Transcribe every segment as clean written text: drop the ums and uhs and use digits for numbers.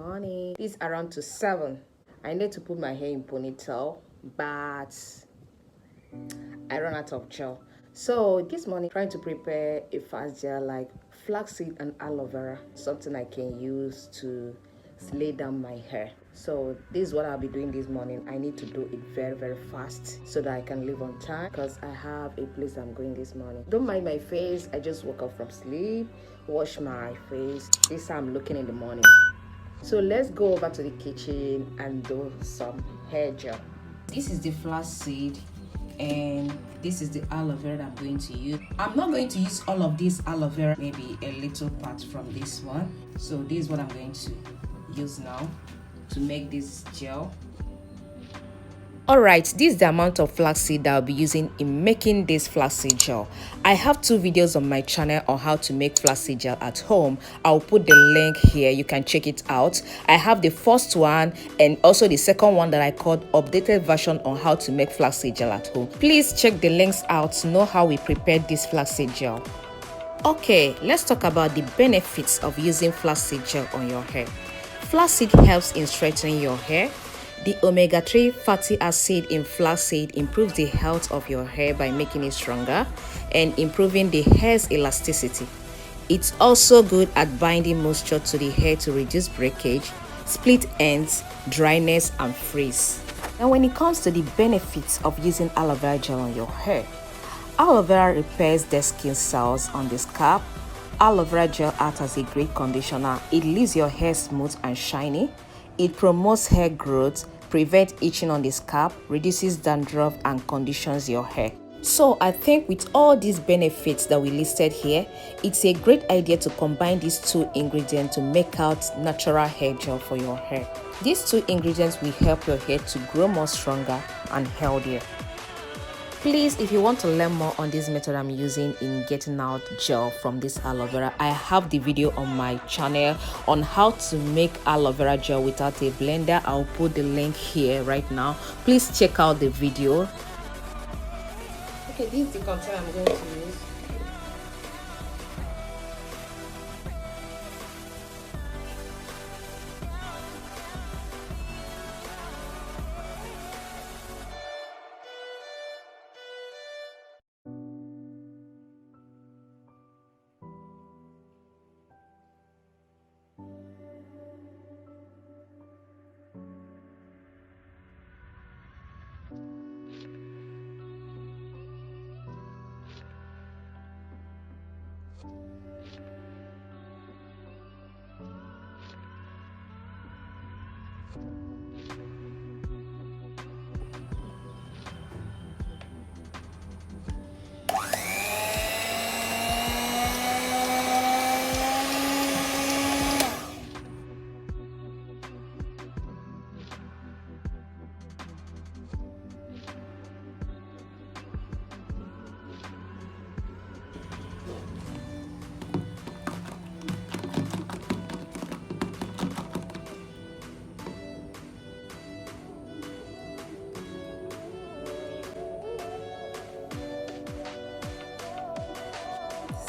morning. It's around to 7. I need to put my hair in ponytail, but I run out of gel. So this morning, trying to prepare a fast gel like flaxseed and aloe vera, something I can use to lay down my hair. So this is what I'll be doing this morning. I need to do it very fast so that I can leave on time because I have a place I'm going this morning. Don't mind my face. I just woke up from sleep, wash my face. This is how I'm looking in the morning. So let's go over to the kitchen and do some hair gel. This is the flaxseed and this is the aloe vera that I'm going to use. I'm not going to use all of this aloe vera, maybe a little part from this one. So this is what I'm going to use now to make this gel. Alright, this is the amount of flaxseed that I'll be using in making this flaxseed gel. I have 2 videos on my channel on how to make flaxseed gel at home. I'll put the link here, you can check it out. I have the first one and also the second one that I called updated version on how to make flaxseed gel at home. Please check the links out to know how we prepared this flaxseed gel. Okay, let's talk about the benefits of using flaxseed gel on your hair. Flaxseed helps in straightening your hair. The omega-3 fatty acid in flaxseed improves the health of your hair by making it stronger and improving the hair's elasticity. It's also good at binding moisture to the hair to reduce breakage, split ends, dryness, and frizz. Now, when it comes to the benefits of using aloe vera gel on your hair, aloe vera repairs dead skin cells on the scalp. Aloe vera gel acts as a great conditioner. It leaves your hair smooth and shiny. It promotes hair growth, prevents itching on the scalp, reduces dandruff, and conditions your hair. So I think with all these benefits that we listed here, it's a great idea to combine these 2 ingredients to make out natural hair gel for your hair. These 2 ingredients will help your hair to grow more stronger and healthier. Please, if you want to learn more on this method I'm using in getting out gel from this aloe vera, I have the video on my channel on how to make aloe vera gel without a blender. I'll put the link here right now. Please check out the video. Okay, this is the container I'm going to use.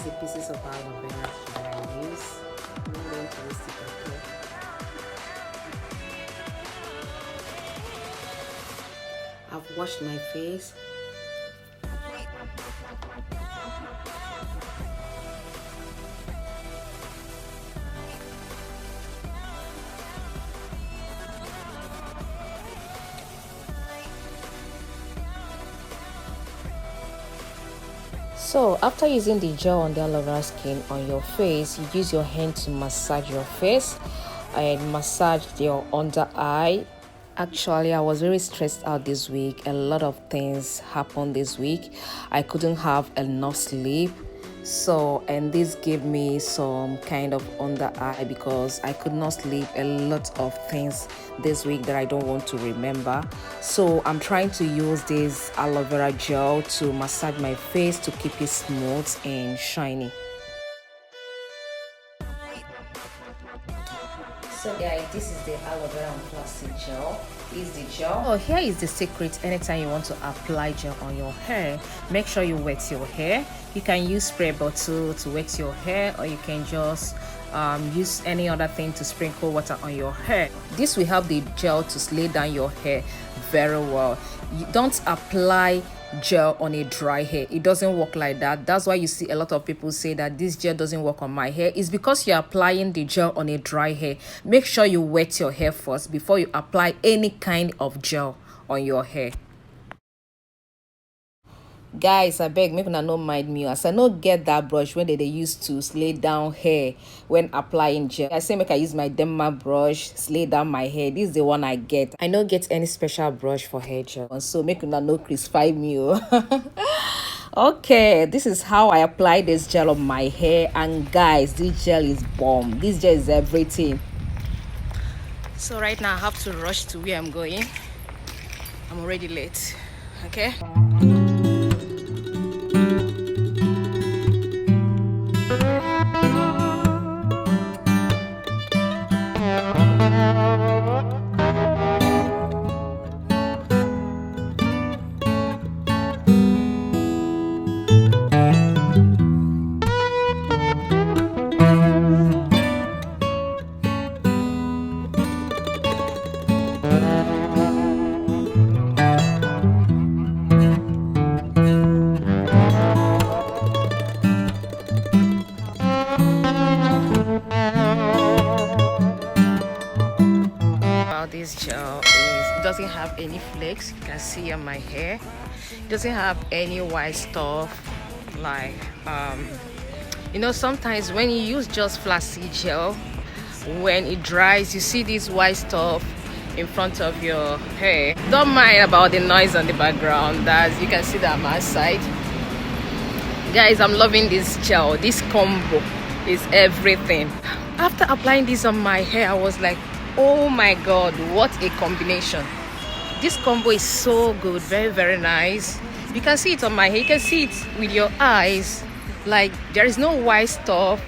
The pieces of aloe vera that I use. I'm going to waste it up here. I've washed my face. So after using the gel on the aloe vera skin on your face, you use your hand to massage your face and massage your under eye. Actually, I was very stressed out this week. A lot of things happened this week. I couldn't have enough sleep. So, and this gave me some kind of under eye because I could not sleep. A lot of things this week that I don't want to remember. So I'm trying to use this aloe vera gel to massage my face to keep it smooth and shiny. So guys, this is the aloe vera and flaxseed gel. Is the gel. Oh, here is the secret. Anytime you want to apply gel on your hair, make sure you wet your hair. You can use spray bottle to wet your hair, or you can just use any other thing to sprinkle water on your hair. This will help the gel to lay down your hair very well. You don't apply gel on a dry hair. It doesn't work like that. That's why you see a lot of people say that this gel doesn't work on my hair. It's because you're applying the gel on a dry hair. Make sure you wet your hair first before you apply any kind of gel on your hair. Guys, I beg make una no mind me as I no get that brush when they use to lay down hair when applying gel. I say make I use my Denmark brush lay down my hair. This is the one I get. I no get any special brush for hair gel, and so make una no crucify me. Okay, this is how I apply this gel on my hair, and guys, this gel is bomb. This gel is everything. So right now I have to rush to where I'm going. I'm already late. Okay. This gel it doesn't have any flakes. You can see on my hair it doesn't have any white stuff like you know, sometimes when you use just flaxseed gel, when it dries you see this white stuff in front of your hair. Don't mind about the noise on the background, as you can see that on my side. Guys, I'm loving this gel. This combo is everything. After applying this on my hair, I was like, oh my god, what a combination. This combo is so good, very very nice. You can see it on my hair, you can see it with your eyes, like there is no white stuff.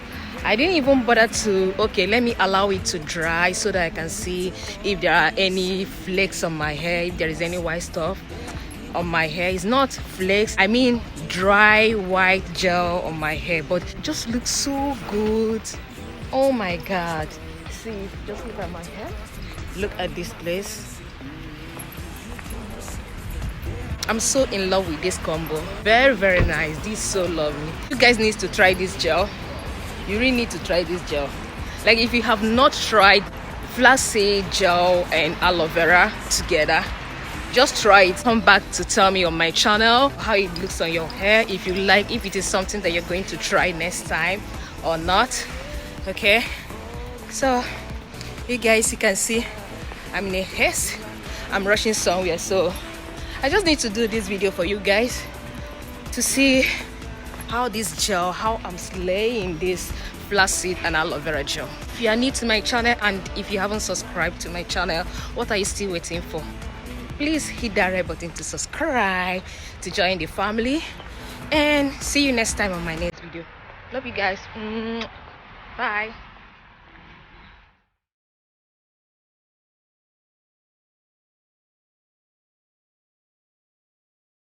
I didn't even bother to, okay, let me allow it to dry so that I can see if there are any flakes on my hair, if there is any white stuff on my hair. It's not flakes, I mean dry white gel on my hair, but it just looks so good. Oh my god. See, just look at my hair. Look at this place. I'm so in love with this combo. Very very nice. This is so lovely. You guys need to try this gel. You really need to try this gel. Like if you have not tried flaxseed gel and aloe vera together, just try it. Come back to tell me on my channel how it looks on your hair, if you like, if it is something that you're going to try next time or not. Okay, so you guys, you can see I'm in a haste. I'm rushing somewhere, so I just need to do this video for you guys to see how this gel, how I'm slaying this flaxseed and aloe vera gel. If you are new to my channel and if you haven't subscribed to my channel, what are you still waiting for? Please hit that red button to subscribe, to join the family, and see you next time on my next video. Love you guys. Bye.